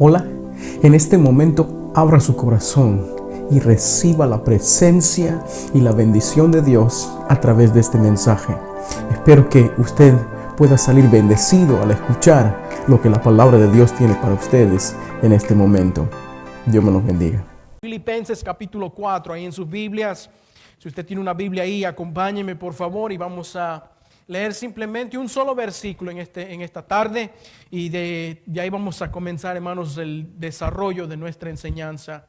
Hola, en este momento abra su corazón y reciba la presencia y la bendición de Dios a través de este mensaje. Espero que usted pueda salir bendecido al escuchar lo que la palabra de Dios tiene para ustedes en este momento. Dios me los bendiga. Filipenses capítulo 4, ahí en sus Biblias. Si usted tiene una Biblia ahí, acompáñeme por favor y vamos a leer simplemente un solo versículo en esta tarde y de ahí vamos a comenzar, hermanos, el desarrollo de nuestra enseñanza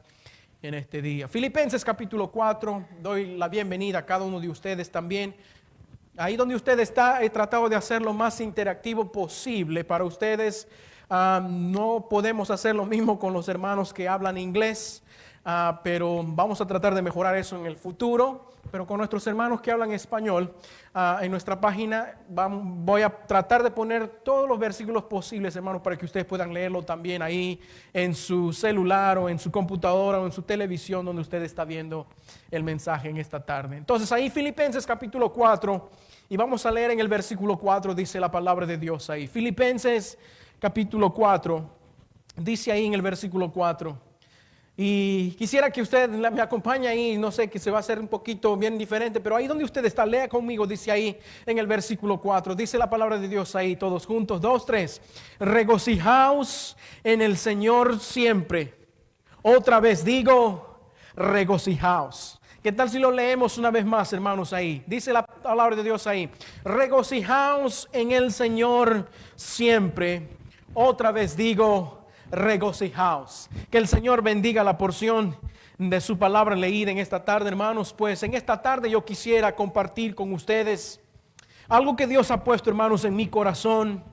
en este día. Filipenses capítulo 4, doy la bienvenida a cada uno de ustedes también. Ahí donde usted está, he tratado de hacer lo más interactivo posible para ustedes. No podemos hacer lo mismo con los hermanos que hablan inglés, pero vamos a tratar de mejorar eso en el futuro. Pero con nuestros hermanos que hablan español, en nuestra página voy a tratar de poner todos los versículos posibles, hermanos, para que ustedes puedan leerlo también ahí en su celular o en su computadora o en su televisión donde usted está viendo el mensaje en esta tarde. Entonces ahí Filipenses capítulo 4 y vamos a leer en el versículo 4, dice la palabra de Dios ahí. Filipenses capítulo 4, dice ahí en el versículo 4. Y quisiera que usted me acompañe ahí, no sé, que se va a hacer un poquito bien diferente, pero ahí donde usted está, lea conmigo, dice ahí en el versículo 4, dice la palabra de Dios ahí, todos juntos, 2, 3, regocijaos en el Señor siempre. Otra vez digo, regocijaos. ¿Qué tal si lo leemos una vez más, hermanos, ahí? Dice la palabra de Dios ahí, regocijaos en el Señor siempre. Otra vez digo, regocijaos. Que el Señor bendiga la porción de su palabra leída en esta tarde, hermanos. Pues en esta tarde yo quisiera compartir con ustedes algo que Dios ha puesto, hermanos, en mi corazón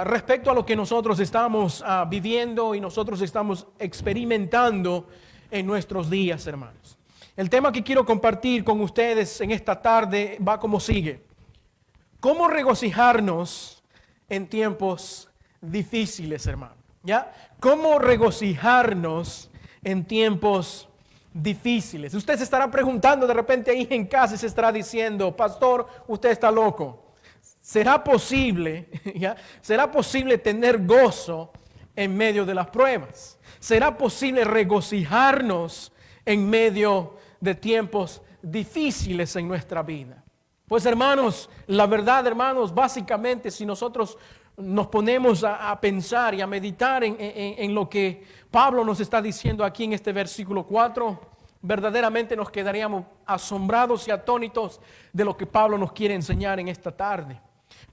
respecto a lo que nosotros estamos viviendo y nosotros estamos experimentando en nuestros días, hermanos. El tema que quiero compartir con ustedes en esta tarde va como sigue: ¿cómo regocijarnos en tiempos difíciles, hermano? ¿Ya? ¿Cómo regocijarnos en tiempos difíciles? Usted se estará preguntando de repente ahí en casa y se estará diciendo, pastor, usted está loco. ¿Será posible, ¿ya? ¿Será posible tener gozo en medio de las pruebas? ¿Será posible regocijarnos en medio de tiempos difíciles en nuestra vida? Pues hermanos, la verdad, hermanos, básicamente si nosotros nos ponemos a pensar y a meditar en lo que Pablo nos está diciendo aquí en este versículo 4, verdaderamente nos quedaríamos asombrados y atónitos de lo que Pablo nos quiere enseñar en esta tarde.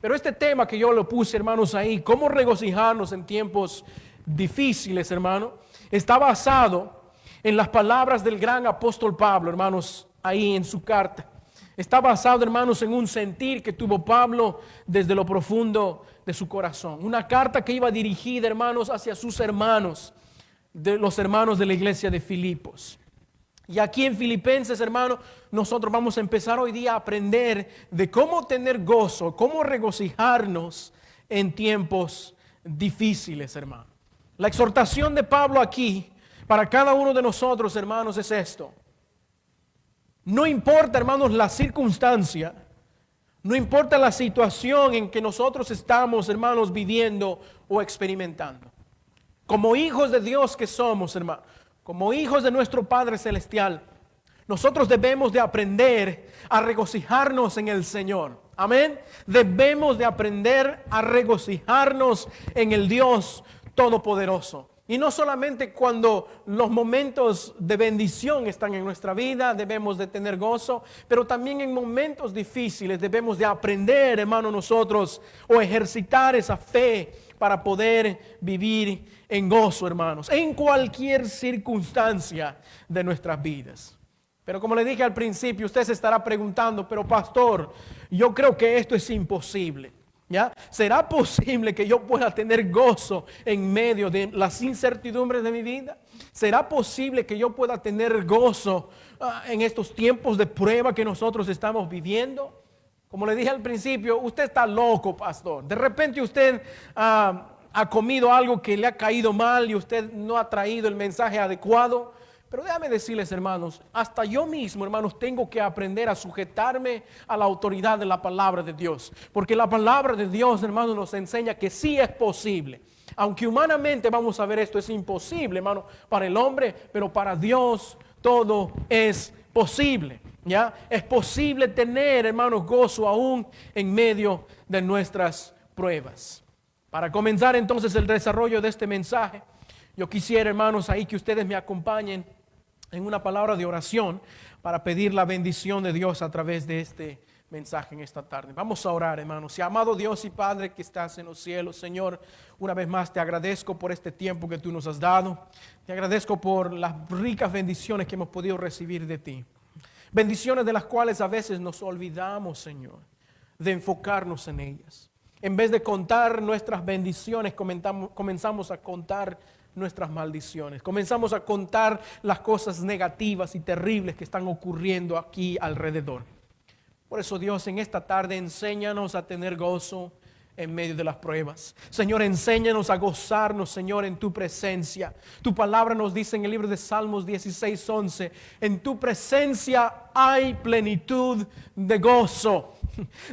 Pero este tema que yo lo puse, hermanos, ahí, cómo regocijarnos en tiempos difíciles, hermano, está basado en las palabras del gran apóstol Pablo, hermanos, ahí en su carta. Está basado, hermanos, en un sentir que tuvo Pablo desde lo profundo de su corazón. Una carta que iba dirigida, hermanos, hacia sus hermanos, los hermanos de la iglesia de Filipos. Y aquí en Filipenses, hermanos, nosotros vamos a empezar hoy día a aprender de cómo tener gozo, cómo regocijarnos en tiempos difíciles, hermano. La exhortación de Pablo aquí para cada uno de nosotros, hermanos, es esto. No importa, hermanos, la circunstancia, no importa la situación en que nosotros estamos, hermanos, viviendo o experimentando. Como hijos de Dios que somos, hermanos, como hijos de nuestro Padre Celestial, nosotros debemos de aprender a regocijarnos en el Señor. Amén. Debemos de aprender a regocijarnos en el Dios Todopoderoso. Y no solamente cuando los momentos de bendición están en nuestra vida, debemos de tener gozo, pero también en momentos difíciles debemos de aprender, hermano, nosotros, o ejercitar esa fe para poder vivir en gozo, hermanos, en cualquier circunstancia de nuestras vidas. Pero como le dije al principio, usted se estará preguntando, pero pastor, yo creo que esto es imposible. ¿Ya? ¿Será posible que yo pueda tener gozo en medio de las incertidumbres de mi vida? ¿Será posible que yo pueda tener gozo en estos tiempos de prueba que nosotros estamos viviendo? Como le dije al principio, usted está loco, pastor. De repente usted ha comido algo que le ha caído mal y usted no ha traído el mensaje adecuado. Pero déjame decirles, hermanos, hasta yo mismo, hermanos, tengo que aprender a sujetarme a la autoridad de la palabra de Dios. Porque la palabra de Dios, hermanos, nos enseña que sí es posible. Aunque humanamente vamos a ver esto es imposible, hermano, para el hombre, pero para Dios todo es posible. ¿Ya? Es posible tener, hermanos, gozo aún en medio de nuestras pruebas. Para comenzar entonces el desarrollo de este mensaje, yo quisiera, hermanos, ahí que ustedes me acompañen en una palabra de oración para pedir la bendición de Dios a través de este mensaje en esta tarde. Vamos a orar, hermanos. Y amado Dios y Padre que estás en los cielos, Señor, una vez más te agradezco por este tiempo que tú nos has dado. Te agradezco por las ricas bendiciones que hemos podido recibir de ti. Bendiciones de las cuales a veces nos olvidamos, Señor, de enfocarnos en ellas. En vez de contar nuestras bendiciones, comenzamos a contar nuestras maldiciones. Comenzamos a contar las cosas negativas y terribles que están ocurriendo aquí alrededor. Por eso, Dios, en esta tarde enséñanos a tener gozo en medio de las pruebas. Señor, enséñanos a gozarnos, Señor, en tu presencia. Tu palabra nos dice en el libro de Salmos 16:11, en tu presencia hay plenitud de gozo,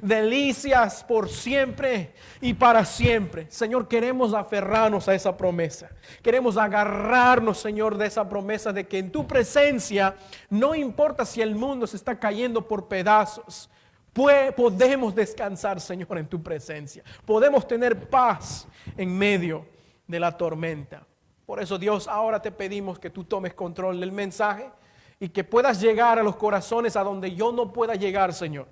delicias por siempre y para siempre. Señor, queremos aferrarnos a esa promesa. Queremos agarrarnos, Señor, de esa promesa de que en tu presencia, no importa si el mundo se está cayendo por pedazos, podemos descansar, Señor, en tu presencia. Podemos tener paz en medio de la tormenta. Por eso, Dios, ahora te pedimos que tú tomes control del mensaje y que puedas llegar a los corazones a donde yo no pueda llegar, Señor.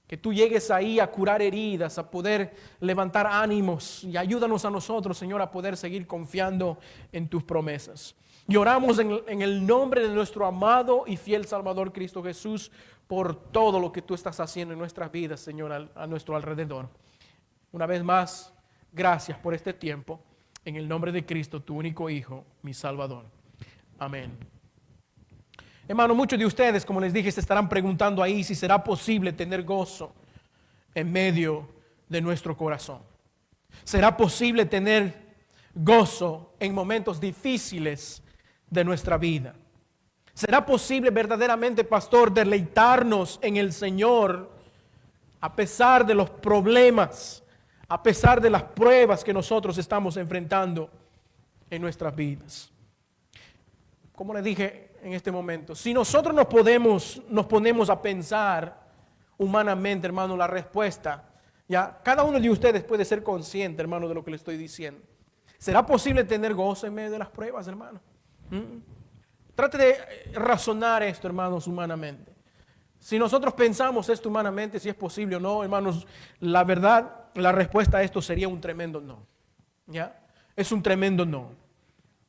Que tú llegues ahí a curar heridas, a poder levantar ánimos y ayúdanos a nosotros, Señor, a poder seguir confiando en tus promesas. Y oramos en el nombre de nuestro amado y fiel Salvador Cristo Jesús por todo lo que tú estás haciendo en nuestras vidas, Señor, a nuestro alrededor. Una vez más, gracias por este tiempo. En el nombre de Cristo, tu único Hijo, mi Salvador. Amén. Hermano, muchos de ustedes, como les dije, se estarán preguntando ahí si será posible tener gozo en medio de nuestro corazón. ¿Será posible tener gozo en momentos difíciles de nuestra vida? ¿Será posible verdaderamente, pastor, deleitarnos en el Señor a pesar de los problemas, a pesar de las pruebas que nosotros estamos enfrentando en nuestras vidas? Como les dije en este momento, si nosotros nos ponemos a pensar humanamente, hermano, la respuesta, ya cada uno de ustedes puede ser consciente, hermano, de lo que le estoy diciendo. ¿Será posible tener gozo en medio de las pruebas, hermano? Trate de razonar esto, hermanos, humanamente. Si nosotros pensamos esto humanamente, si es posible o no, hermanos, la verdad, la respuesta a esto sería un tremendo no. ¿Ya? Es un tremendo no.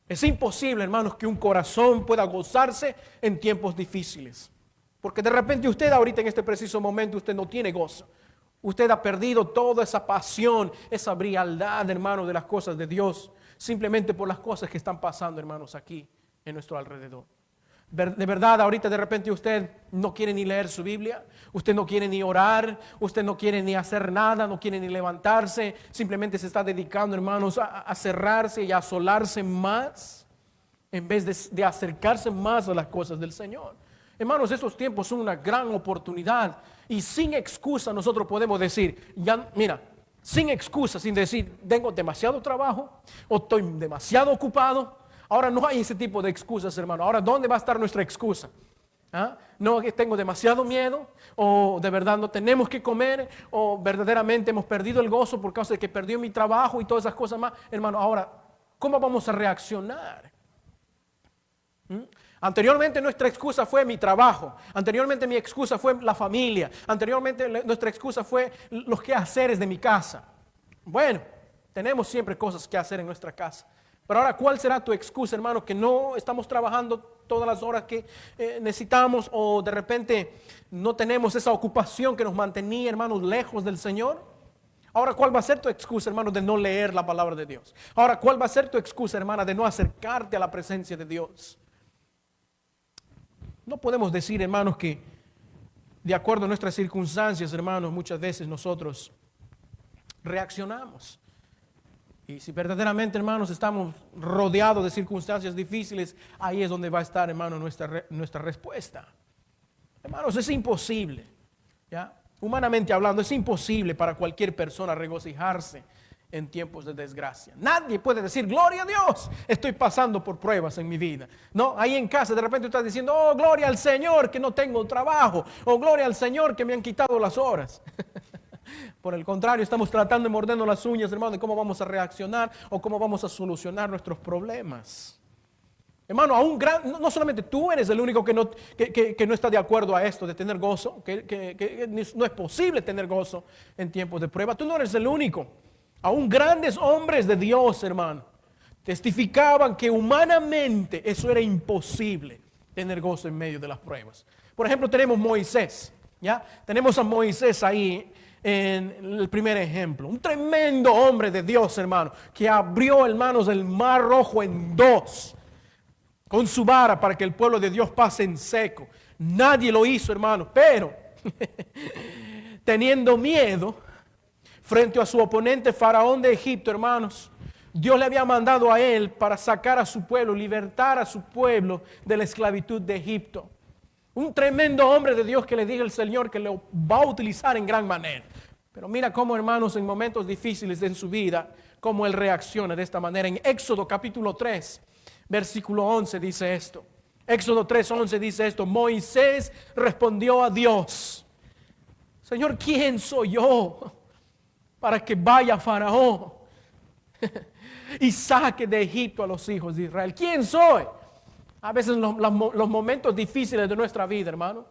Es imposible, hermanos, que un corazón pueda gozarse en tiempos difíciles. Porque de repente usted ahorita en este preciso momento usted no tiene gozo. Usted ha perdido toda esa pasión, esa frialdad, hermanos, de las cosas de Dios, simplemente por las cosas que están pasando, hermanos, aquí en nuestro alrededor. De verdad, ahorita de repente usted no quiere ni leer su Biblia, usted no quiere ni orar, usted no quiere ni hacer nada, no quiere ni levantarse, simplemente se está dedicando, hermanos, a cerrarse y a asolarse más, en vez de acercarse más a las cosas del Señor. Hermanos, estos tiempos son una gran oportunidad y sin excusa nosotros podemos decir, ya, mira, sin excusa, sin decir, tengo demasiado trabajo o estoy demasiado ocupado. Ahora no hay ese tipo de excusas, hermano. Ahora, ¿dónde va a estar nuestra excusa? ¿Ah? No, que tengo demasiado miedo, o de verdad no tenemos que comer, o verdaderamente hemos perdido el gozo por causa de que perdió mi trabajo y todas esas cosas más. Hermano, ahora, ¿cómo vamos a reaccionar? Anteriormente nuestra excusa fue mi trabajo, anteriormente mi excusa fue la familia, anteriormente nuestra excusa fue los quehaceres de mi casa. Bueno, tenemos siempre cosas que hacer en nuestra casa. Pero ahora, ¿cuál será tu excusa, hermano? Que no estamos trabajando todas las horas que necesitamos, o de repente no tenemos esa ocupación que nos mantenía, hermanos, lejos del Señor. Ahora, ¿cuál va a ser tu excusa, hermano, de no leer la palabra de Dios? Ahora, ¿cuál va a ser tu excusa, hermana, de no acercarte a la presencia de Dios? No podemos decir, hermanos, que de acuerdo a nuestras circunstancias, hermanos, muchas veces nosotros reaccionamos. Y si verdaderamente, hermanos, estamos rodeados de circunstancias difíciles, ahí es donde va a estar, hermano, nuestra respuesta. Hermanos, es imposible, ¿ya? Humanamente hablando, es imposible para cualquier persona regocijarse en tiempos de desgracia. Nadie puede decir, gloria a Dios, estoy pasando por pruebas en mi vida. No, ahí en casa de repente estás diciendo, oh, gloria al Señor que no tengo trabajo, o gloria al Señor que me han quitado las horas. Por el contrario, estamos tratando de mordernos las uñas, hermano, de cómo vamos a reaccionar o cómo vamos a solucionar nuestros problemas. Hermano, no solamente tú eres el único que no está de acuerdo a esto de tener gozo, que no es posible tener gozo en tiempos de prueba. Tú no eres el único. Aún grandes hombres de Dios, hermano, testificaban que humanamente eso era imposible, tener gozo en medio de las pruebas. Por ejemplo, tenemos Moisés, ¿ya? Tenemos a Moisés ahí en el primer ejemplo. Un tremendo hombre de Dios, hermano, que abrió, hermanos, el mar rojo en dos, con su vara para que el pueblo de Dios pase en seco. Nadie lo hizo, hermano, pero teniendo miedo frente a su oponente Faraón de Egipto, hermanos, Dios le había mandado a él para sacar a su pueblo, libertar a su pueblo de la esclavitud de Egipto. Un tremendo hombre de Dios que le dijo el Señor que lo va a utilizar en gran manera. Pero mira cómo, hermanos, en momentos difíciles en su vida, cómo él reacciona de esta manera. En Éxodo capítulo 3, versículo 11 dice esto. Éxodo 3:11 dice esto. Moisés respondió a Dios, Señor, ¿quién soy yo para que vaya Faraón y saque de Egipto a los hijos de Israel? ¿Quién soy? A veces los momentos difíciles de nuestra vida, hermano,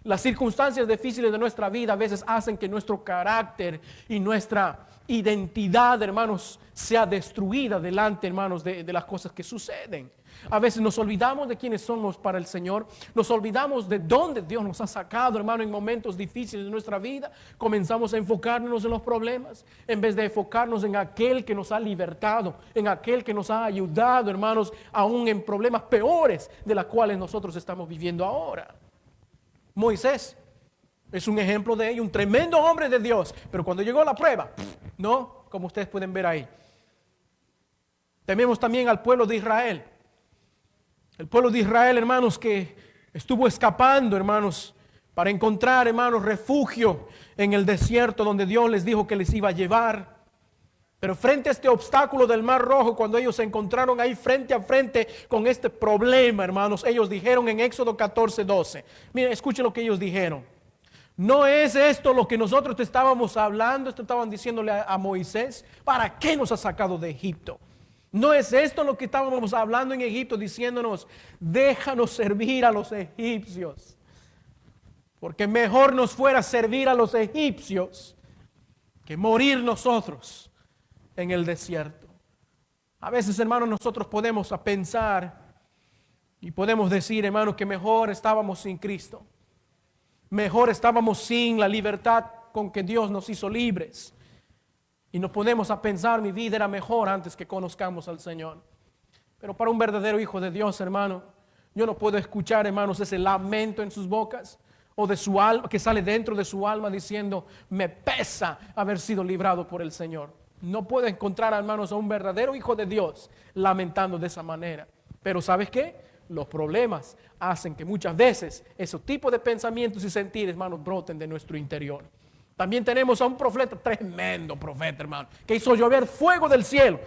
las circunstancias difíciles de nuestra vida a veces hacen que nuestro carácter y nuestra identidad, hermanos, sea destruida delante, hermanos, de las cosas que suceden. A veces nos olvidamos de quiénes somos para el Señor, nos olvidamos de dónde Dios nos ha sacado, hermano, en momentos difíciles de nuestra vida. Comenzamos a enfocarnos en los problemas en vez de enfocarnos en aquel que nos ha libertado, en aquel que nos ha ayudado, hermanos, aún en problemas peores de los cuales nosotros estamos viviendo ahora. Moisés es un ejemplo de ello, un tremendo hombre de Dios, pero cuando llegó la prueba, no, como ustedes pueden ver ahí. Tenemos también al pueblo de Israel. El pueblo de Israel, hermanos, que estuvo escapando, hermanos, para encontrar, hermanos, refugio en el desierto donde Dios les dijo que les iba a llevar. Pero frente a este obstáculo del Mar Rojo, cuando ellos se encontraron ahí frente a frente con este problema, hermanos, ellos dijeron en Éxodo 14:12. Miren, escuchen lo que ellos dijeron. ¿No es esto lo que nosotros te estábamos hablando? Esto estaban diciéndole a Moisés. ¿Para qué nos ha sacado de Egipto? ¿No es esto lo que estábamos hablando en Egipto, diciéndonos, déjanos servir a los egipcios? Porque mejor nos fuera servir a los egipcios que morir nosotros en el desierto. A veces, hermanos, nosotros podemos pensar y podemos decir, hermanos, que mejor estábamos sin Cristo. Mejor estábamos sin la libertad con que Dios nos hizo libres. Y nos ponemos a pensar, mi vida era mejor antes que conozcamos al Señor. Pero para un verdadero hijo de Dios, hermano, yo no puedo escuchar, hermanos, ese lamento en sus bocas o de su alma, que sale dentro de su alma diciendo, me pesa haber sido librado por el Señor. No puedo encontrar, hermanos, a un verdadero hijo de Dios lamentando de esa manera. Pero ¿sabes qué? Los problemas hacen que muchas veces esos tipos de pensamientos y sentir, hermanos, broten de nuestro interior. También tenemos a un profeta, tremendo profeta, hermano, que hizo llover fuego del cielo.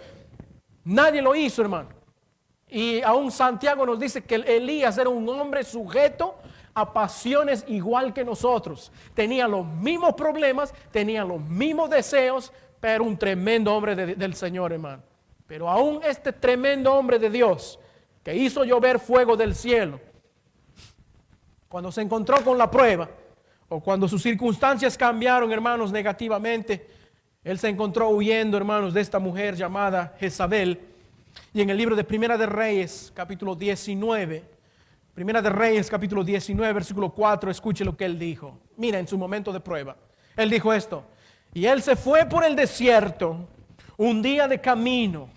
Nadie lo hizo, hermano. Y aún Santiago nos dice que Elías era un hombre sujeto a pasiones igual que nosotros. Tenía los mismos problemas, tenía los mismos deseos, pero un tremendo hombre del Señor, hermano. Pero aún este tremendo hombre de Dios, que hizo llover fuego del cielo, cuando se encontró con la prueba, o cuando sus circunstancias cambiaron, hermanos, negativamente, él se encontró huyendo, hermanos, de esta mujer llamada Jezabel. Y en el libro de Primera de Reyes, capítulo 19, Primera de Reyes, capítulo 19, versículo 4, escuche lo que él dijo. Mira, en su momento de prueba, él dijo esto: y él se fue por el desierto un día de camino,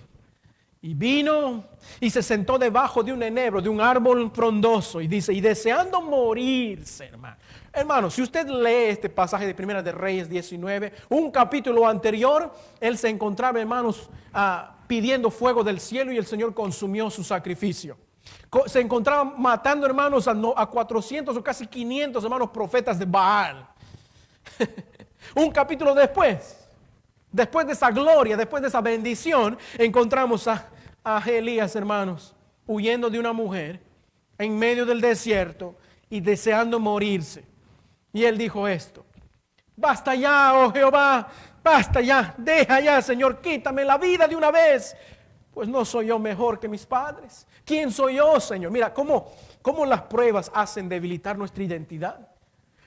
y vino y se sentó debajo de un enebro, de un árbol frondoso, y dice, y deseando morirse, hermano. Hermano, si usted lee este pasaje de Primera de Reyes 19, un capítulo anterior, él se encontraba, hermanos, pidiendo fuego del cielo y el Señor consumió su sacrificio. Se encontraba matando, hermanos, a 400 o casi 500, hermanos, profetas de Baal. Un capítulo después, Después de esa gloria, después de esa bendición, encontramos a Elías, hermanos, huyendo de una mujer en medio del desierto y deseando morirse. Y él dijo esto: basta ya, oh Jehová, basta ya, deja ya, Señor, quítame la vida de una vez, pues no soy yo mejor que mis padres. ¿Quién soy yo, Señor? Mira cómo las pruebas hacen debilitar nuestra identidad.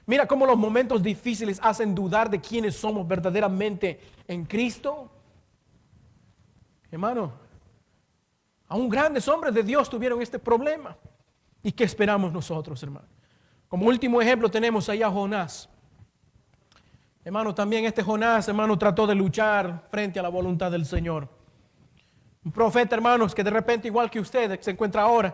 Mira cómo los momentos difíciles hacen dudar de quiénes somos verdaderamente en Cristo. Hermano, aún grandes hombres de Dios tuvieron este problema. ¿Y qué esperamos nosotros, hermano? Como último ejemplo tenemos ahí a Jonás. Hermano, también este Jonás, hermano, trató de luchar frente a la voluntad del Señor. Un profeta, hermanos, que de repente, igual que usted, se encuentra ahora.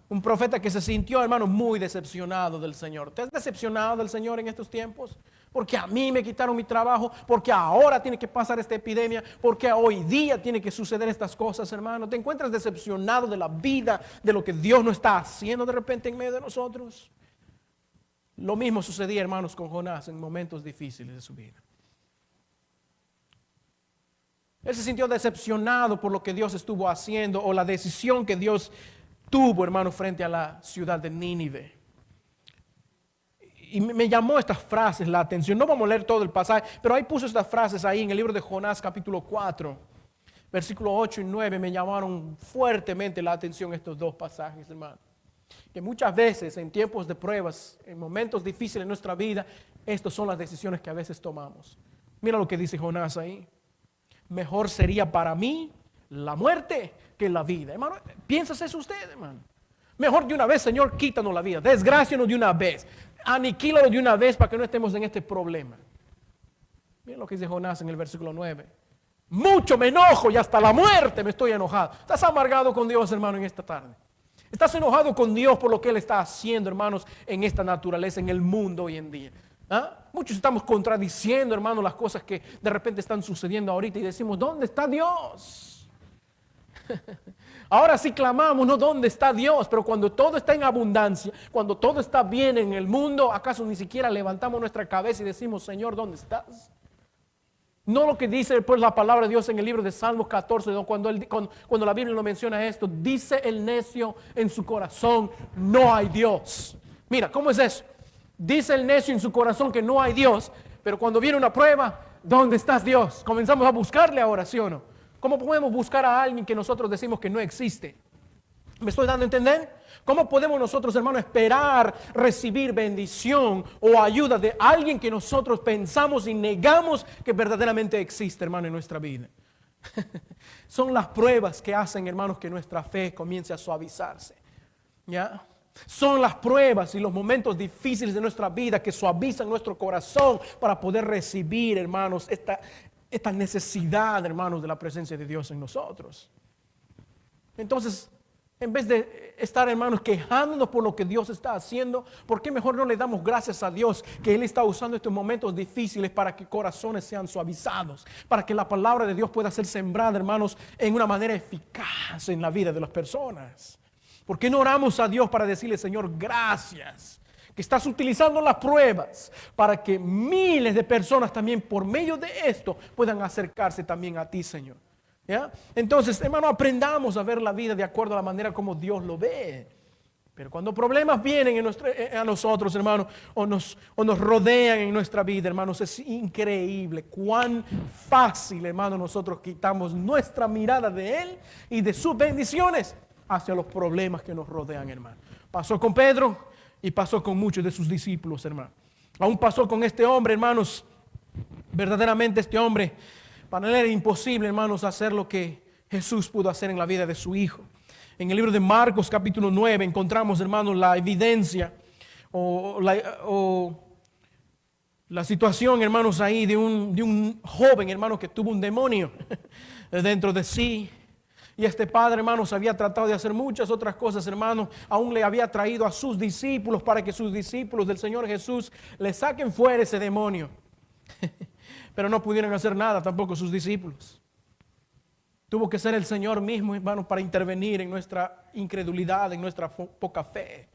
Un profeta que se sintió, hermano, muy decepcionado del Señor. ¿Te has decepcionado del Señor en estos tiempos? Porque a mí me quitaron mi trabajo, porque ahora tiene que pasar esta epidemia, porque hoy día tiene que suceder estas cosas, hermano. ¿Te encuentras decepcionado de la vida, de lo que Dios no está haciendo de repente en medio de nosotros? Lo mismo sucedía, hermanos, con Jonás en momentos difíciles de su vida. Él se sintió decepcionado por lo que Dios estuvo haciendo o la decisión que Dios tuvo, hermano, frente a la ciudad de Nínive. Y me llamó estas frases la atención. No vamos a leer todo el pasaje, pero ahí puso estas frases ahí en el libro de Jonás capítulo 4, versículos 8 y 9. Me llamaron fuertemente la atención estos dos pasajes, hermano. Que muchas veces en tiempos de pruebas, en momentos difíciles en nuestra vida, estas son las decisiones que a veces tomamos. Mira lo que dice Jonás ahí. Mejor sería para mí la muerte que la vida. Hermano, piénsase eso usted, hermano. Mejor de una vez, Señor, quítanos la vida. Desgrácianos de una vez. Aniquílanos de una vez para que no estemos en este problema. Miren lo que dice Jonás en el versículo 9. Mucho me enojo y hasta la muerte me estoy enojado. ¿Estás amargado con Dios, hermano, en esta tarde? ¿Estás enojado con Dios por lo que Él está haciendo, hermanos, en esta naturaleza, en el mundo hoy en día? ¿Ah? Muchos estamos contradiciendo, hermano, las cosas que de repente están sucediendo ahorita y decimos, ¿dónde está Dios? Ahora sí clamamos, ¿no? ¿Dónde está Dios? Pero cuando todo está en abundancia, cuando todo está bien en el mundo, ¿acaso ni siquiera levantamos nuestra cabeza y decimos, Señor, ¿dónde estás? No lo que dice pues la palabra de Dios en el libro de Salmos 14, ¿no? Cuando la Biblia lo menciona esto, dice el necio en su corazón, no hay Dios. Mira, ¿cómo es eso? Dice el necio en su corazón que no hay Dios, pero cuando viene una prueba, ¿dónde estás, Dios? Comenzamos a buscarle ahora, ¿sí o no? ¿Cómo podemos buscar a alguien que nosotros decimos que no existe? ¿Me estoy dando a entender? ¿Cómo podemos nosotros, hermanos, esperar recibir bendición o ayuda de alguien que nosotros pensamos y negamos que verdaderamente existe, hermano, en nuestra vida? Son las pruebas que hacen, hermanos, que nuestra fe comience a suavizarse. ¿Ya? Son las pruebas y los momentos difíciles de nuestra vida que suavizan nuestro corazón para poder recibir, hermanos, esta necesidad, hermanos, de la presencia de Dios en nosotros. Entonces, en vez de estar, hermanos, quejándonos por lo que Dios está haciendo, ¿por qué mejor no le damos gracias a Dios que Él está usando estos momentos difíciles para que corazones sean suavizados, para que la palabra de Dios pueda ser sembrada, hermanos, en una manera eficaz en la vida de las personas? ¿Por qué no oramos a Dios para decirle, Señor, gracias, que estás utilizando las pruebas para que miles de personas también por medio de esto puedan acercarse también a ti, Señor? ¿Ya? Entonces, hermano, aprendamos a ver la vida de acuerdo a la manera como Dios lo ve. Pero cuando problemas vienen a nosotros, hermano, o nos rodean en nuestra vida, hermanos, es increíble cuán fácil, hermano, nosotros quitamos nuestra mirada de Él y de sus bendiciones hacia los problemas que nos rodean, hermano. Pasó con Pedro y pasó con muchos de sus discípulos, hermano. Aún pasó con este hombre, hermanos. Verdaderamente este hombre, para él era imposible, hermanos, hacer lo que Jesús pudo hacer en la vida de su hijo. En el libro de Marcos capítulo 9 encontramos, hermanos, la evidencia o la situación, hermanos, ahí de un joven, hermano, que tuvo un demonio dentro de sí. Y este padre, hermanos, había tratado de hacer muchas otras cosas, hermanos. Aún le había traído a sus discípulos para que sus discípulos del Señor Jesús le saquen fuera ese demonio. Pero no pudieron hacer nada tampoco sus discípulos. Tuvo que ser el Señor mismo, hermanos, para intervenir en nuestra incredulidad, en nuestra poca fe.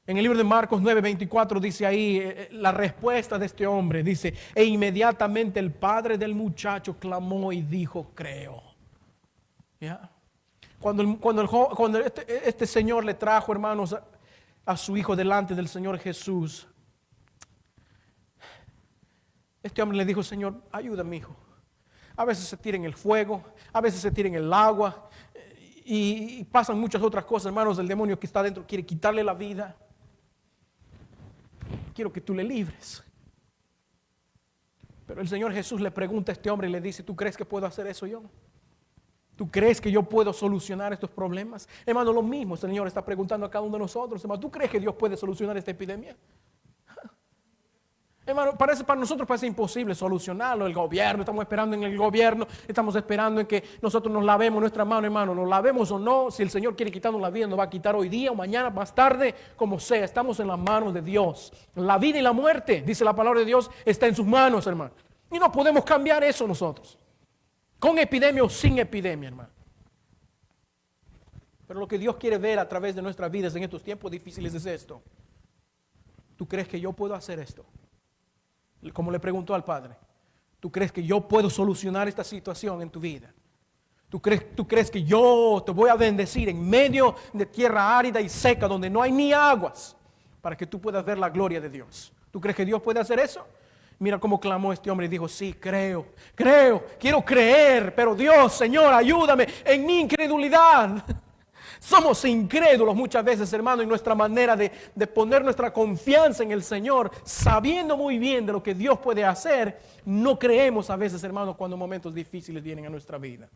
En el libro de Marcos 9:24 dice ahí la respuesta de este hombre. Dice, e inmediatamente el padre del muchacho clamó y dijo, creo. ¿Ya? Cuando este señor le trajo, hermanos, a su hijo delante del Señor Jesús, este hombre le dijo, Señor, ayúdame, hijo. A veces se tira en el fuego, a veces se tira en el agua y pasan muchas otras cosas, hermanos. El demonio que está dentro quiere quitarle la vida. Quiero que tú le libres. Pero el Señor Jesús le pregunta a este hombre y le dice, ¿tú crees que puedo hacer eso yo? ¿Tú crees que yo puedo solucionar estos problemas? Hermano, lo mismo el Señor está preguntando a cada uno de nosotros. Hermano, ¿tú crees que Dios puede solucionar esta epidemia? Hermano, para nosotros parece imposible solucionarlo. El gobierno, estamos esperando en el gobierno, estamos esperando en que nosotros nos lavemos nuestra mano, hermano. Nos lavemos o no, si el Señor quiere quitarnos la vida, nos va a quitar hoy día o mañana, más tarde, como sea. Estamos en las manos de Dios. La vida y la muerte, dice la palabra de Dios, está en sus manos, hermano. Y no podemos cambiar eso nosotros. Con epidemia o sin epidemia, hermano. Pero lo que Dios quiere ver a través de nuestras vidas en estos tiempos difíciles es esto. ¿Tú crees que yo puedo hacer esto? Como le preguntó al Padre, ¿tú crees que yo puedo solucionar esta situación en tu vida? ¿Tú crees que yo te voy a bendecir en medio de tierra árida y seca donde no hay ni aguas para que tú puedas ver la gloria de Dios? ¿Tú crees que Dios puede hacer eso? Mira cómo clamó este hombre y dijo, sí, creo, quiero creer, pero Dios, Señor, ayúdame en mi incredulidad. Somos incrédulos muchas veces, hermano, en nuestra manera de poner nuestra confianza en el Señor, sabiendo muy bien de lo que Dios puede hacer. No creemos a veces, hermano, cuando momentos difíciles vienen a nuestra vida.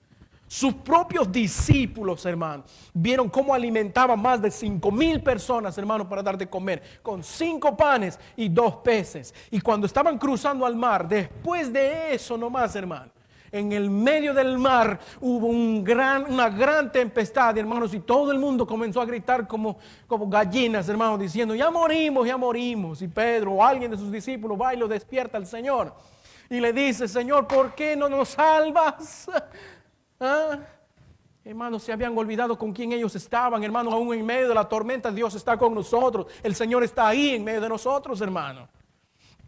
Sus propios discípulos, hermano, vieron cómo alimentaban más de 5,000 personas, hermano, para dar de comer, con 5 panes y 2 peces. Y cuando estaban cruzando al mar, después de eso nomás, hermano, en el medio del mar hubo una gran tempestad, hermanos, y todo el mundo comenzó a gritar como gallinas, hermanos, diciendo, ya morimos, ya morimos. Y Pedro o alguien de sus discípulos va y lo despierta al Señor. Y le dice, Señor, ¿por qué no nos salvas? ¿Ah? Hermanos, se habían olvidado con quién ellos estaban, hermanos, aún en medio de la tormenta Dios está con nosotros. El Señor está ahí en medio de nosotros, hermano.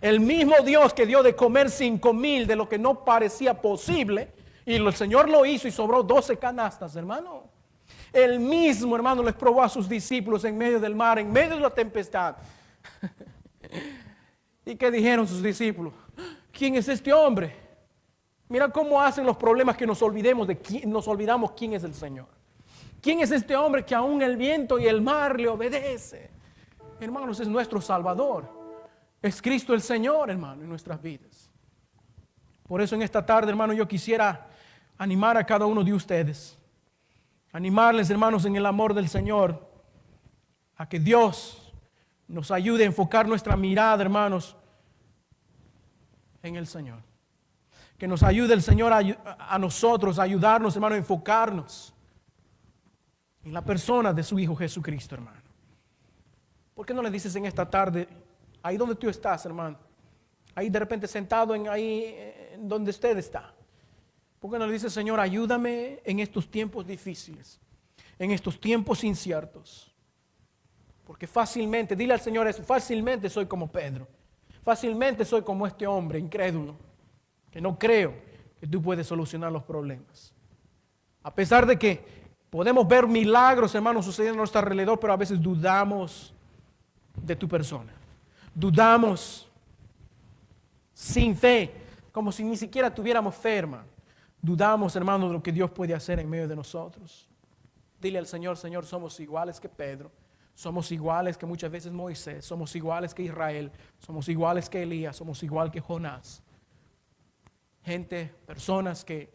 El mismo Dios que dio de comer 5,000 de lo que no parecía posible, y el Señor lo hizo y sobró 12 canastas, hermano. El mismo, hermano, les probó a sus discípulos en medio del mar, en medio de la tempestad. ¿Y qué dijeron sus discípulos? ¿Quién es este hombre? Mira cómo hacen los problemas que nos olvidamos quién es el Señor. ¿Quién es este hombre que aún el viento y el mar le obedece? Hermanos, es nuestro Salvador. Es Cristo el Señor, hermano, en nuestras vidas. Por eso en esta tarde, hermano, yo quisiera animar a cada uno de ustedes. Animarles, hermanos, en el amor del Señor. A que Dios nos ayude a enfocar nuestra mirada, hermanos, en el Señor. Que nos ayude el Señor a nosotros, a ayudarnos, hermano, a enfocarnos en la persona de su Hijo Jesucristo, hermano. ¿Por qué no le dices en esta tarde, ahí donde tú estás, hermano, ahí de repente sentado ahí donde usted está? ¿Por qué no le dices, Señor, ayúdame en estos tiempos difíciles, en estos tiempos inciertos? Porque fácilmente, dile al Señor eso, fácilmente soy como Pedro, fácilmente soy como este hombre incrédulo, que no creo que tú puedes solucionar los problemas. A pesar de que podemos ver milagros, hermanos, sucediendo a nuestro alrededor, pero a veces dudamos de tu persona. Dudamos sin fe, como si ni siquiera tuviéramos fe, hermano. Dudamos, hermano, de lo que Dios puede hacer en medio de nosotros. Dile al Señor, Señor, somos iguales que Pedro, somos iguales que muchas veces Moisés, somos iguales que Israel, somos iguales que Elías, somos igual que Jonás. Gente, personas que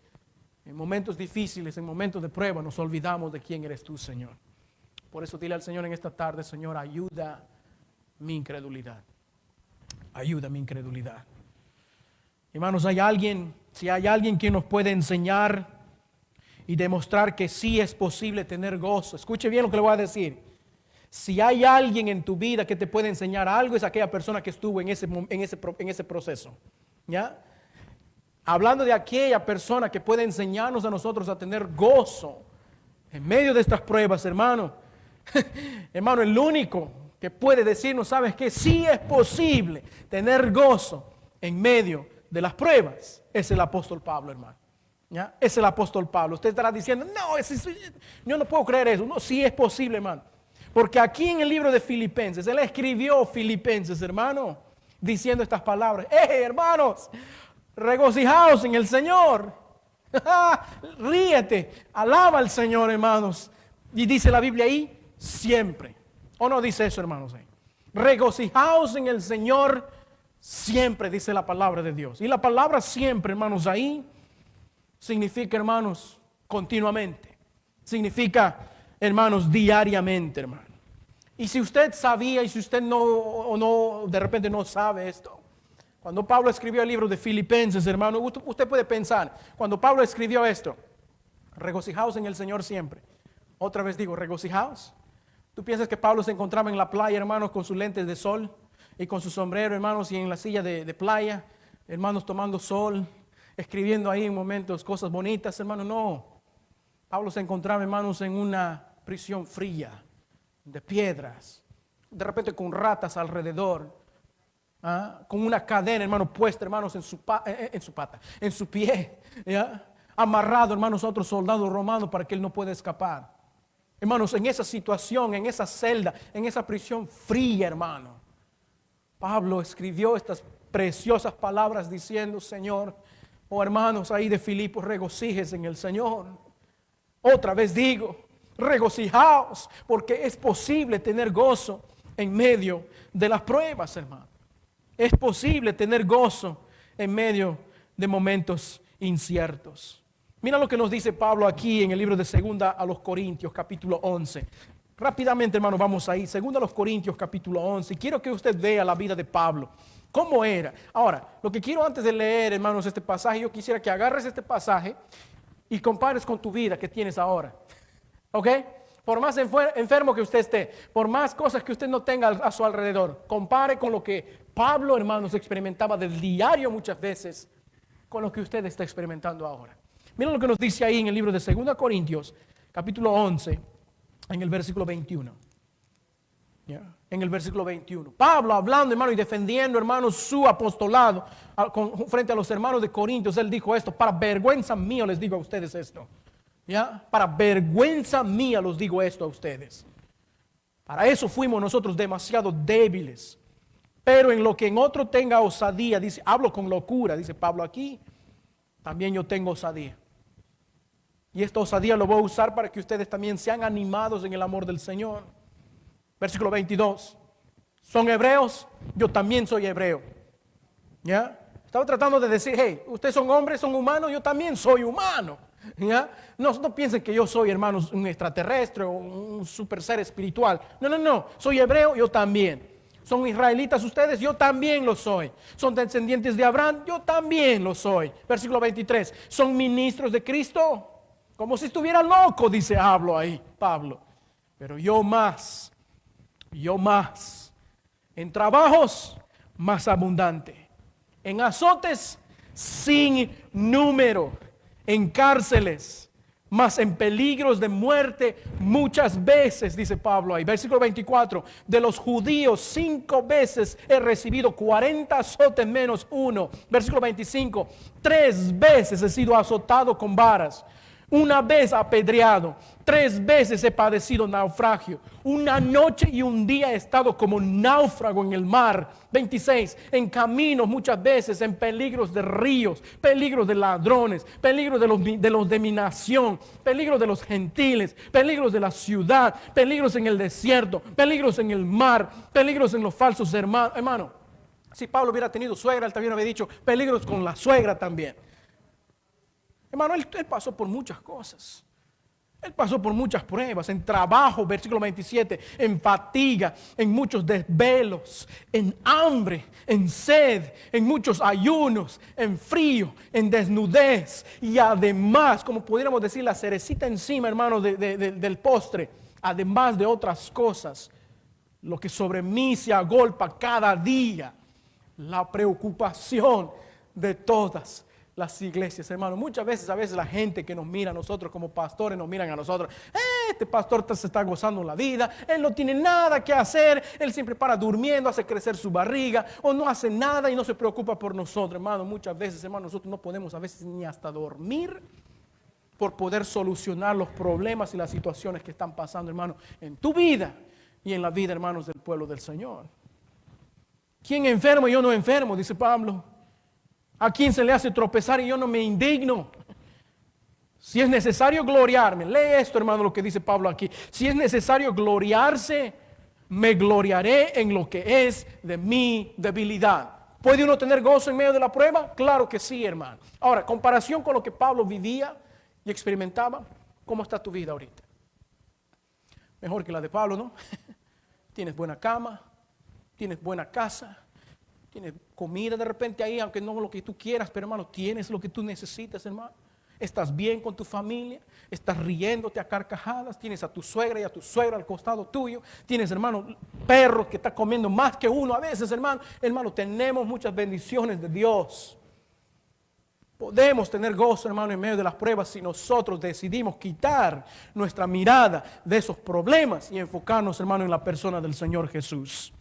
en momentos difíciles, en momentos de prueba, nos olvidamos de quién eres tú, Señor. Por eso dile al Señor en esta tarde, Señor, ayuda mi incredulidad. Ayuda mi incredulidad. Hermanos, si hay alguien que nos puede enseñar y demostrar que sí es posible tener gozo. Escuche bien lo que le voy a decir. Si hay alguien en tu vida que te puede enseñar algo, es aquella persona que estuvo en ese proceso. ¿Ya? Hablando de aquella persona que puede enseñarnos a nosotros a tener gozo en medio de estas pruebas, hermano. Hermano, el único que puede decirnos, ¿sabes qué? Sí es posible tener gozo en medio de las pruebas. Es el apóstol Pablo, hermano. ¿Ya? Es el apóstol Pablo. Usted estará diciendo, no, yo no puedo creer eso. No, sí es posible, hermano. Porque aquí en el libro de Filipenses, él escribió Filipenses, hermano, diciendo estas palabras. Hermanos, regocijaos en el Señor. Ríete, alaba al Señor, hermanos. Y dice la Biblia ahí, siempre. ¿O no dice eso, hermanos? Regocijaos en el Señor siempre, dice la palabra de Dios. Y la palabra siempre, hermanos, ahí significa, hermanos, continuamente. Significa, hermanos, diariamente, hermano. Y si usted sabía y si usted no, de repente no sabe esto, cuando Pablo escribió el libro de Filipenses, hermano, usted puede pensar, cuando Pablo escribió esto, regocijaos en el Señor siempre. Otra vez digo, regocijaos. ¿Tú piensas que Pablo se encontraba en la playa, hermanos, con sus lentes de sol y con su sombrero, hermanos, y en la silla de playa, hermanos, tomando sol, escribiendo ahí en momentos cosas bonitas, hermanos? No. Pablo se encontraba, hermanos, en una prisión fría, de piedras, de repente con ratas alrededor, con una cadena, hermano, puesta, hermanos, en su pie, ¿ya? Amarrado, hermanos, a otro soldado romano para que él no pueda escapar. Hermanos, en esa situación, en esa celda, en esa prisión fría, hermano, Pablo escribió estas preciosas palabras diciendo, Señor, hermanos ahí de Filipos, regocíjense en el Señor. Otra vez digo, regocijaos, porque es posible tener gozo en medio de las pruebas, hermano. Es posible tener gozo en medio de momentos inciertos. Mira lo que nos dice Pablo aquí en el libro de 2 a los Corintios, capítulo 11. Rápidamente, hermano, vamos ahí. 2 a los Corintios, capítulo 11. Quiero que usted vea la vida de Pablo. ¿Cómo era? Ahora, lo que quiero antes de leer, hermanos, este pasaje, yo quisiera que agarres este pasaje y compares con tu vida que tienes ahora. ¿Ok? Por más enfermo que usted esté, por más cosas que usted no tenga a su alrededor, compare con lo que Pablo, hermanos, experimentaba del diario muchas veces con lo que usted está experimentando ahora. Miren lo que nos dice ahí en el libro de 2 Corintios, capítulo 11, en el versículo 21. ¿Ya? En el versículo 21. Pablo hablando, hermano, y defendiendo, hermanos, su apostolado frente a los hermanos de Corintios. Él dijo esto: para vergüenza mía les digo a ustedes esto. ¿Ya? Para vergüenza mía los digo esto a ustedes. Para eso fuimos nosotros demasiado débiles. Pero en lo que en otro tenga osadía, dice, hablo con locura, dice Pablo aquí, también yo tengo osadía. Y esta osadía lo voy a usar para que ustedes también sean animados en el amor del Señor. Versículo 22. ¿Son hebreos? Yo también soy hebreo. ¿Ya? Estaba tratando de decir, hey, ustedes son hombres, son humanos, yo también soy humano. ¿Ya? No piensen que yo soy, hermanos, un extraterrestre o un super ser espiritual. No. Soy hebreo, yo también. ¿Son israelitas ustedes? Yo también lo soy. ¿Son descendientes de Abraham? Yo también lo soy. Versículo 23. ¿Son ministros de Cristo? Como si estuviera loco, dice Pablo. Pero yo más. En trabajos, más abundante. En azotes, sin número. En cárceles, más en peligros de muerte muchas veces, dice Pablo ahí. Versículo 24, de los judíos 5 veces he recibido 40 azotes menos 1. Versículo 25, 3 veces he sido azotado con varas. 1 vez apedreado, 3 veces he padecido naufragio. 1 noche y 1 día he estado como náufrago en el mar. 26, en caminos muchas veces, en peligros de ríos, peligros de ladrones, peligros de los de mi nación, peligros de los gentiles, peligros de la ciudad, peligros en el desierto, peligros en el mar, peligros en los falsos hermanos. Hermano, si Pablo hubiera tenido suegra, él también había dicho peligros con la suegra también. Hermano, él pasó por muchas cosas. Él pasó por muchas pruebas, en trabajo, versículo 27, en fatiga, en muchos desvelos, en hambre, en sed, en muchos ayunos, en frío, en desnudez y además, como pudiéramos decir, la cerecita encima, hermano, del postre, además de otras cosas, lo que sobre mí se agolpa cada día, la preocupación de todas las iglesias, hermano. Muchas veces, a veces la gente que nos mira a nosotros como pastores, nos miran a nosotros. Este pastor se está gozando la vida, él no tiene nada que hacer, él siempre para durmiendo, hace crecer su barriga, o no hace nada y no se preocupa por nosotros, hermano. Muchas veces, hermano, nosotros no podemos a veces ni hasta dormir por poder solucionar los problemas y las situaciones que están pasando, hermano, en tu vida y en la vida, hermanos, del pueblo del Señor. ¿Quién enfermo y yo no enfermo? Dice Pablo. ¿A quién se le hace tropezar y yo no me indigno? Si es necesario gloriarme, lee esto, hermano, lo que dice Pablo aquí. Si es necesario gloriarse, me gloriaré en lo que es de mi debilidad. ¿Puede uno tener gozo en medio de la prueba? Claro que sí, hermano. Ahora, comparación con lo que Pablo vivía y experimentaba, ¿cómo está tu vida ahorita? Mejor que la de Pablo, ¿no? Tienes buena cama, tienes buena casa, tienes comida de repente ahí, aunque no lo que tú quieras, pero hermano, tienes lo que tú necesitas, hermano. Estás bien con tu familia, estás riéndote a carcajadas, tienes a tu suegra y a tu suegra al costado tuyo, tienes, hermano, perros que están comiendo más que uno a veces, hermano. Hermano, tenemos muchas bendiciones de Dios. Podemos tener gozo, hermano, en medio de las pruebas si nosotros decidimos quitar nuestra mirada de esos problemas y enfocarnos, hermano, en la persona del Señor Jesús.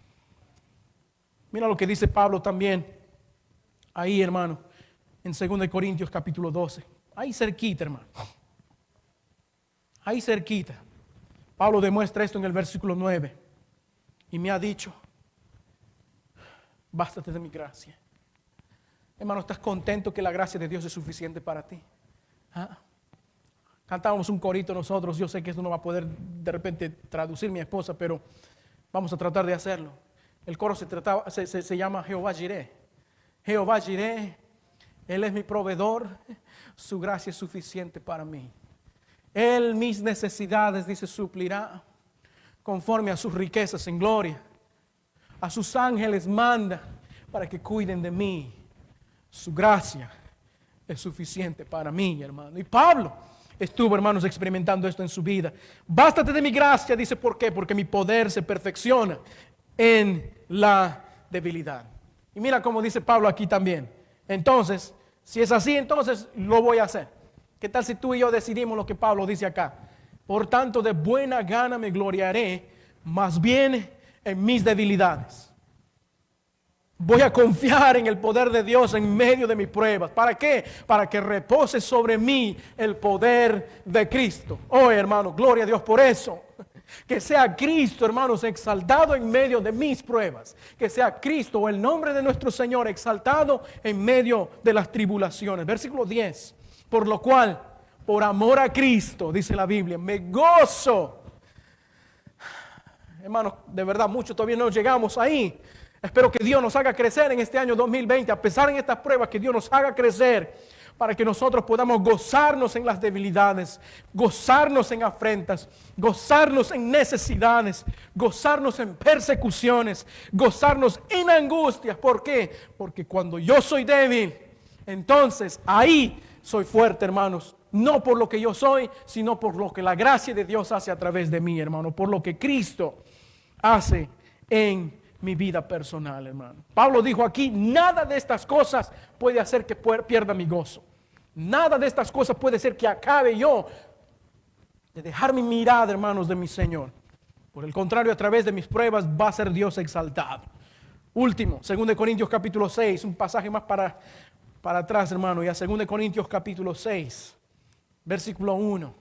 Mira lo que dice Pablo también ahí, hermano, en 2 Corintios capítulo 12. Ahí cerquita, hermano. Ahí cerquita. Pablo demuestra esto en el versículo 9. Y me ha dicho, bástate de mi gracia. Hermano, ¿estás contento que la gracia de Dios es suficiente para ti? ¿Ah? Cantábamos un corito nosotros. Yo sé que esto no va a poder de repente traducir mi esposa, pero vamos a tratar de hacerlo. El coro se llama Jehová Jireh. Jehová Jireh, Él es mi proveedor, su gracia es suficiente para mí. Él mis necesidades, dice, suplirá conforme a sus riquezas en gloria. A sus ángeles manda para que cuiden de mí. Su gracia es suficiente para mí, hermano. Y Pablo estuvo, hermanos, experimentando esto en su vida. Bástate de mi gracia, dice, ¿por qué? Porque mi poder se perfecciona en la debilidad. Y mira cómo dice Pablo aquí también. Entonces, si es así, entonces lo voy a hacer. ¿Qué tal si tú y yo decidimos lo que Pablo dice acá? Por tanto, de buena gana me gloriaré, más bien en mis debilidades. Voy a confiar en el poder de Dios en medio de mis pruebas. ¿Para qué? Para que repose sobre mí el poder de Cristo. Oh, hermano, gloria a Dios por eso. Que sea Cristo, hermanos, exaltado en medio de mis pruebas. Que sea Cristo o el nombre de nuestro Señor exaltado en medio de las tribulaciones. Versículo 10. Por lo cual, por amor a Cristo, dice la Biblia, me gozo. Hermanos, de verdad, muchos todavía no llegamos ahí. Espero que Dios nos haga crecer en este año 2020, a pesar de estas pruebas, que Dios nos haga crecer para que nosotros podamos gozarnos en las debilidades, gozarnos en afrentas, gozarnos en necesidades, gozarnos en persecuciones, gozarnos en angustias. ¿Por qué? Porque cuando yo soy débil, entonces ahí soy fuerte, hermanos. No por lo que yo soy, sino por lo que la gracia de Dios hace a través de mí, hermano. Por lo que Cristo hace en mi vida personal, hermano. Pablo dijo aquí, nada de estas cosas puede hacer que pierda mi gozo. Nada de estas cosas puede hacer que acabe yo de dejar mi mirada, hermanos, de mi Señor. Por el contrario, a través de mis pruebas va a ser Dios exaltado. Último, 2 Corintios capítulo 6, un pasaje más para atrás, hermano, y a 2 Corintios capítulo 6, versículo 1.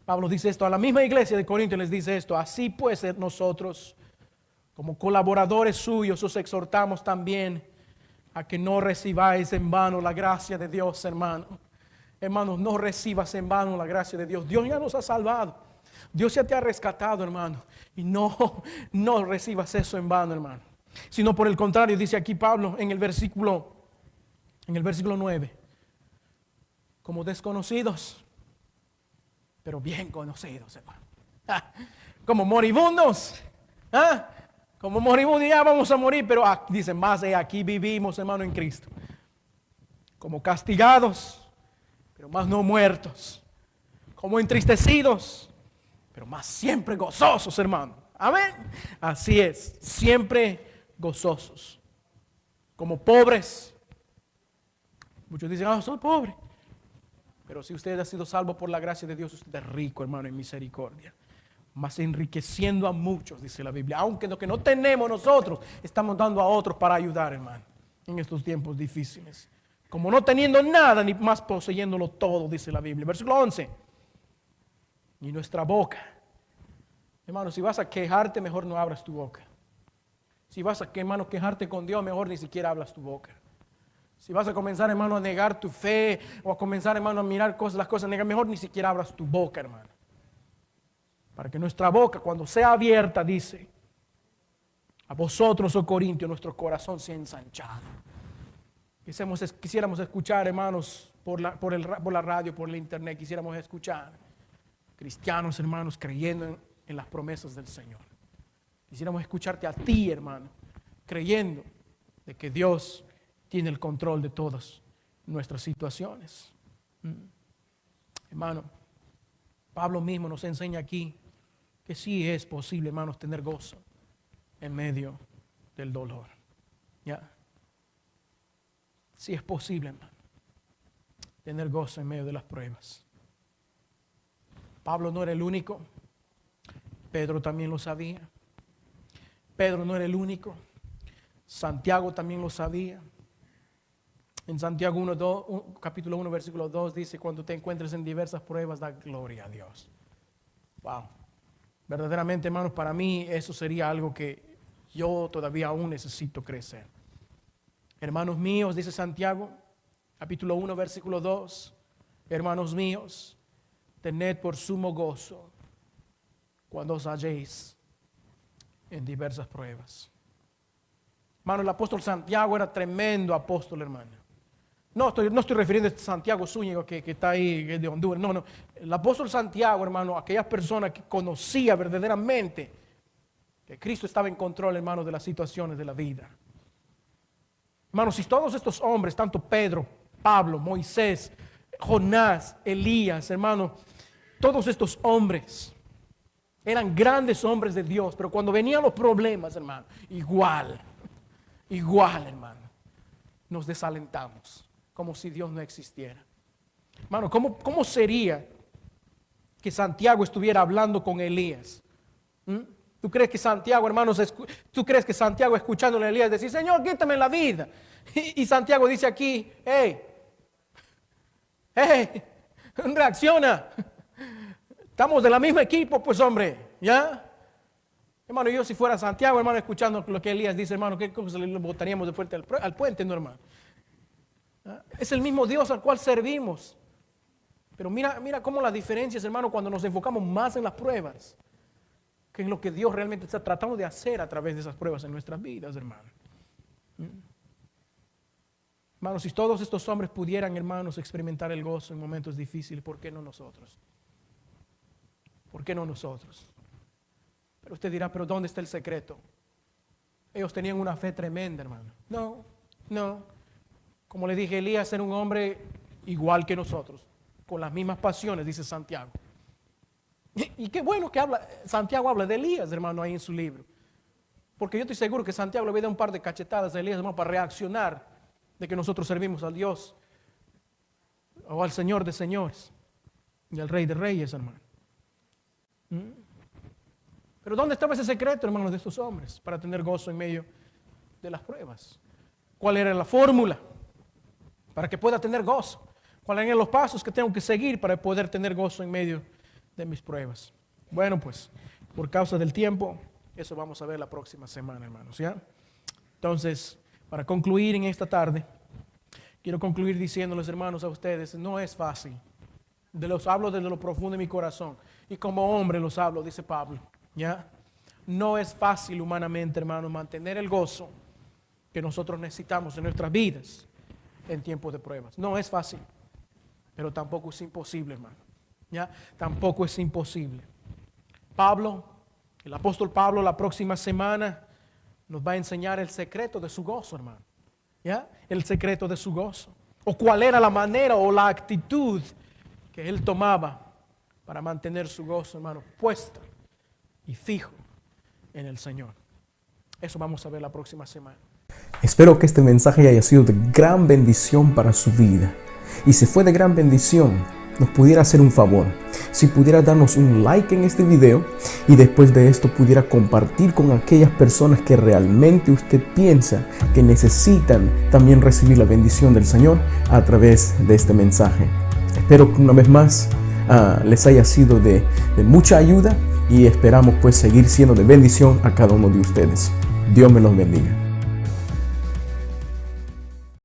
Pablo dice esto, a la misma iglesia de Corintios les dice esto, así pues nosotros, como colaboradores suyos, os exhortamos también a que no recibáis en vano la gracia de Dios, hermano. Hermanos, no recibas en vano la gracia de Dios. Dios ya nos ha salvado. Dios ya te ha rescatado, hermano. Y no recibas eso en vano, hermano. Sino por el contrario, dice aquí Pablo en el versículo 9. Como desconocidos, pero bien conocidos, hermano. Como moribundos. Como moribundos, ya vamos a morir, pero dice, más de aquí vivimos, hermano, en Cristo. Como castigados, pero más no muertos. Como entristecidos, pero más siempre gozosos, hermano. Amén. Así es, siempre gozosos. Como pobres, Muchos dicen, soy pobre. Pero si usted ha sido salvo por la gracia de Dios, usted es rico, hermano, en misericordia. Más enriqueciendo a muchos, dice la Biblia. Aunque lo que no tenemos nosotros, estamos dando a otros para ayudar, hermano, en estos tiempos difíciles. Como no teniendo nada, ni más poseyéndolo todo, dice la Biblia. Versículo 11. Y nuestra boca. Hermano, si vas a quejarte, mejor no abras tu boca. Si vas a, hermano, quejarte con Dios, mejor ni siquiera abras tu boca. Si vas a comenzar, hermano, a negar tu fe, o a comenzar, hermano, a mirar las cosas negativas, mejor ni siquiera abras tu boca, hermano. Para que nuestra boca, cuando sea abierta, dice, a vosotros, oh Corintios, nuestro corazón sea ensanchado. Quisiéramos escuchar, hermanos, por la radio, por el internet, quisiéramos escuchar cristianos, hermanos, creyendo en las promesas del Señor. Quisiéramos escucharte a ti, hermano, creyendo de que Dios tiene el control de todas nuestras situaciones. Hermano, Pablo mismo nos enseña aquí que sí es posible, hermanos, tener gozo en medio del dolor. ¿Ya? Sí es posible, hermano, tener gozo en medio de las pruebas. Pablo no era el único. Pedro también lo sabía. Pedro no era el único. Santiago también lo sabía. En Santiago 1, capítulo 1, versículo 2 dice, cuando te encuentres en diversas pruebas, da gloria a Dios. Wow. Verdaderamente, hermanos, para mí eso sería algo que yo todavía aún necesito crecer. Hermanos míos, dice Santiago, capítulo 1, versículo 2, hermanos míos, tened por sumo gozo cuando os halléis en diversas pruebas. Hermano, el apóstol Santiago era tremendo apóstol, hermano. No estoy refiriendo a este Santiago Zúñiga que está ahí de Honduras. No. El apóstol Santiago, hermano, aquellas personas que conocía verdaderamente que Cristo estaba en control, hermano, de las situaciones de la vida. Hermano, si todos estos hombres, tanto Pedro, Pablo, Moisés, Jonás, Elías, hermano, todos estos hombres eran grandes hombres de Dios, pero cuando venían los problemas, hermano, igual, hermano, nos desalentamos, como si Dios no existiera. Hermano, ¿cómo sería que Santiago estuviera hablando con Elías? ¿Tú crees que Santiago, hermanos, escuchándole a Elías decir, Señor, quítame la vida? Y Santiago dice aquí, hey, reacciona. Estamos de la misma equipo, pues, hombre, ¿ya? Hermano, yo si fuera Santiago, hermano, escuchando lo que Elías dice, hermano, ¿qué cosa le botaríamos de fuerte al puente, no, hermano? ¿Ah? Es el mismo Dios al cual servimos. Pero mira cómo las diferencias, hermano, cuando nos enfocamos más en las pruebas, que en lo que Dios realmente está tratando de hacer a través de esas pruebas en nuestras vidas, hermano. Hermanos, si todos estos hombres pudieran, hermanos, experimentar el gozo en momentos difíciles, ¿por qué no nosotros? ¿Por qué no nosotros? Pero usted dirá, ¿pero dónde está el secreto? Ellos tenían una fe tremenda, hermano. No. Como le dije, Elías era un hombre igual que nosotros, con las mismas pasiones, dice Santiago. Y qué bueno que Santiago habla de Elías, hermano, ahí en su libro. Porque yo estoy seguro que Santiago le había dado un par de cachetadas a Elías, hermano, para reaccionar de que nosotros servimos al Dios o al Señor de señores y al Rey de reyes, hermano. Pero ¿dónde estaba ese secreto, hermanos, de estos hombres para tener gozo en medio de las pruebas? ¿Cuál era la fórmula para que pueda tener gozo? ¿Cuáles eran los pasos que tengo que seguir para poder tener gozo en medio de mis pruebas? Bueno, pues, por causa del tiempo, eso vamos a ver la próxima semana, hermanos, ¿ya? Entonces, para concluir en esta tarde, quiero concluir diciéndoles, hermanos, a ustedes, no es fácil. Los hablo desde lo profundo de mi corazón. Y como hombre los hablo, dice Pablo, ¿ya? No es fácil humanamente, hermanos, mantener el gozo que nosotros necesitamos en nuestras vidas en tiempos de pruebas. No es fácil, pero tampoco es imposible, hermano. ¿Ya? Tampoco es imposible. El apóstol Pablo, la próxima semana nos va a enseñar el secreto de su gozo, hermano. ¿Ya? El secreto de su gozo. O cuál era la manera o la actitud que él tomaba para mantener su gozo, hermano, puesto y fijo en el Señor. Eso vamos a ver la próxima semana. Espero que este mensaje haya sido de gran bendición para su vida. Y si fue de gran bendición, nos pudiera hacer un favor. Si pudiera darnos un like en este video y después de esto pudiera compartir con aquellas personas que realmente usted piensa que necesitan también recibir la bendición del Señor a través de este mensaje. Espero que una vez más les haya sido de mucha ayuda y esperamos pues seguir siendo de bendición a cada uno de ustedes. Dios me los bendiga.